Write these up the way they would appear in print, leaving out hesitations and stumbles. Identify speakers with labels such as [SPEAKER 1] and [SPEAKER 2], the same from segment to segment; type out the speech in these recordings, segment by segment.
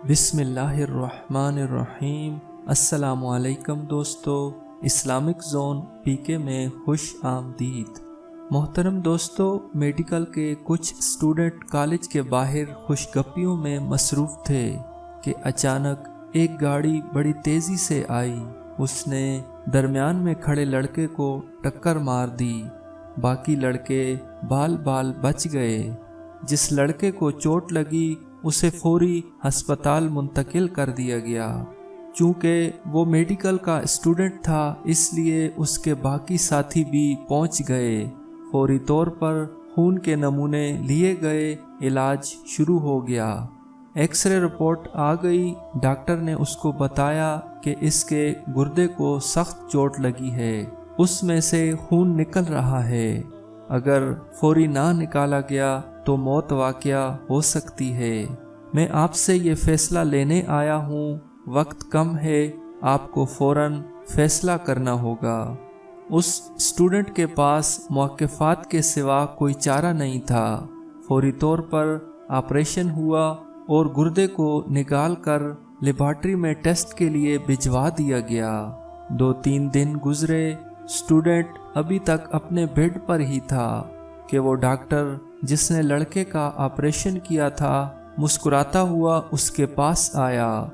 [SPEAKER 1] बिस्मिल्लाहिर्रहमानिर्रहीम। अस्सलामु अलैकुम दोस्तों, इस्लामिक जोन पीके में खुश आमदीद। मोहतरम दोस्तों, मेडिकल के कुछ स्टूडेंट कॉलेज के बाहर खुशगपियों में मसरूफ़ थे कि अचानक एक गाड़ी बड़ी तेज़ी से आई। उसने दरमियान में खड़े लड़के को टक्कर मार दी। बाकी लड़के बाल बाल बच गए। जिस लड़के को चोट लगी उसे फौरी अस्पताल मुंतकिल कर दिया गया। चूँकि वो मेडिकल का स्टूडेंट था, इसलिए उसके बाकी साथी भी पहुंच गए। फौरी तौर पर खून के नमूने लिए गए, इलाज शुरू हो गया। एक्सरे रिपोर्ट आ गई। डॉक्टर ने उसको बताया कि इसके गुर्दे को सख्त चोट लगी है, उसमें से खून निकल रहा है। अगर फौरी ना निकाला गया तो मौत वाक़या हो सकती है। मैं आपसे ये फ़ैसला लेने आया हूँ, वक्त कम है, आपको फ़ौरन फ़ैसला करना होगा। उस स्टूडेंट के पास मौक़िफ़ात के सिवा कोई चारा नहीं था। फौरी तौर पर ऑपरेशन हुआ और गुर्दे को निकाल कर लेबॉर्ट्री में टेस्ट के लिए भिजवा दिया गया। 2-3 दिन गुजरे। स्टूडेंट अभी तक अपने बेड पर ही था कि वो डॉक्टर जिसने लड़के का ऑपरेशन किया था मुस्कुराता हुआ उसके पास आया।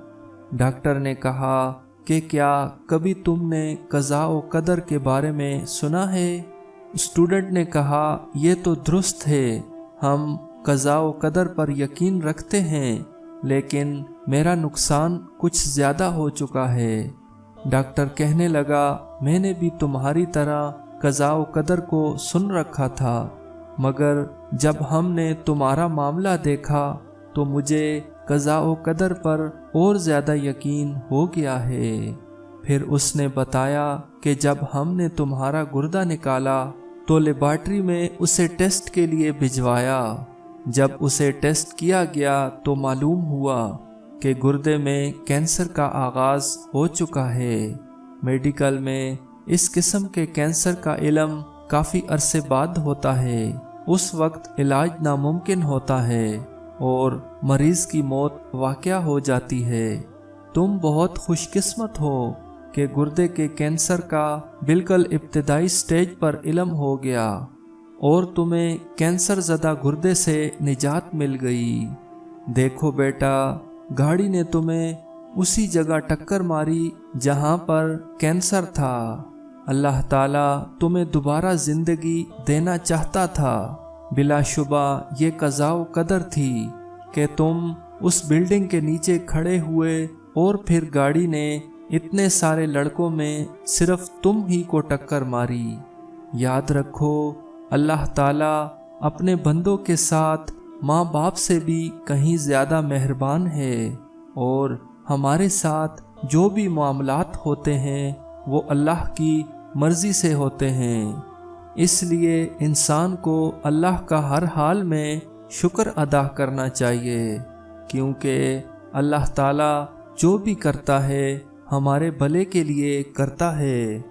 [SPEAKER 1] डॉक्टर ने कहा कि क्या कभी तुमने क़ज़ा व क़दर के बारे में सुना है? स्टूडेंट ने कहा, ये तो दुरुस्त है, हम क़ज़ा व क़दर पर यकीन रखते हैं, लेकिन मेरा नुकसान कुछ ज़्यादा हो चुका है। डॉक्टर कहने लगा, मैंने भी तुम्हारी तरह क़ज़ा व क़दर को सुन रखा था, मगर जब हमने तुम्हारा मामला देखा तो मुझे क़ज़ा व क़दर पर और ज़्यादा यकीन हो गया है। फिर उसने बताया कि जब हमने तुम्हारा गुर्दा निकाला तो लेबॉर्ट्री में उसे टेस्ट के लिए भिजवाया। जब उसे टेस्ट किया गया तो मालूम हुआ कि गुर्दे में कैंसर का आगाज़ हो चुका है। मेडिकल में इस किस्म के कैंसर का इल्म काफ़ी अरसे बाद होता है। उस वक्त इलाज नामुमकिन होता है और मरीज़ की मौत वाक़या हो जाती है। तुम बहुत खुशकिस्मत हो कि गुर्दे के कैंसर का बिल्कुल इब्तिदाई स्टेज पर इल्म हो गया और तुम्हें कैंसर ज़दा गुर्दे से निजात मिल गई। देखो बेटा, गाड़ी ने तुम्हें उसी जगह टक्कर मारी जहाँ पर कैंसर था। अल्लाह ताला तुम्हें दोबारा ज़िंदगी देना चाहता था। बिलाशुबा ये क़ज़ा व क़दर थी कि तुम उस बिल्डिंग के नीचे खड़े हुए और फिर गाड़ी ने इतने सारे लड़कों में सिर्फ तुम ही को टक्कर मारी। याद रखो, अल्लाह ताला अपने बंदों के साथ माँ बाप से भी कहीं ज़्यादा मेहरबान है और हमारे साथ जो भी मामलात होते हैं वो अल्लाह की मर्ज़ी से होते हैं। इसलिए इंसान को अल्लाह का हर हाल में शुक्र अदा करना चाहिए, क्योंकि अल्लाह ताला जो भी करता है हमारे भले के लिए करता है।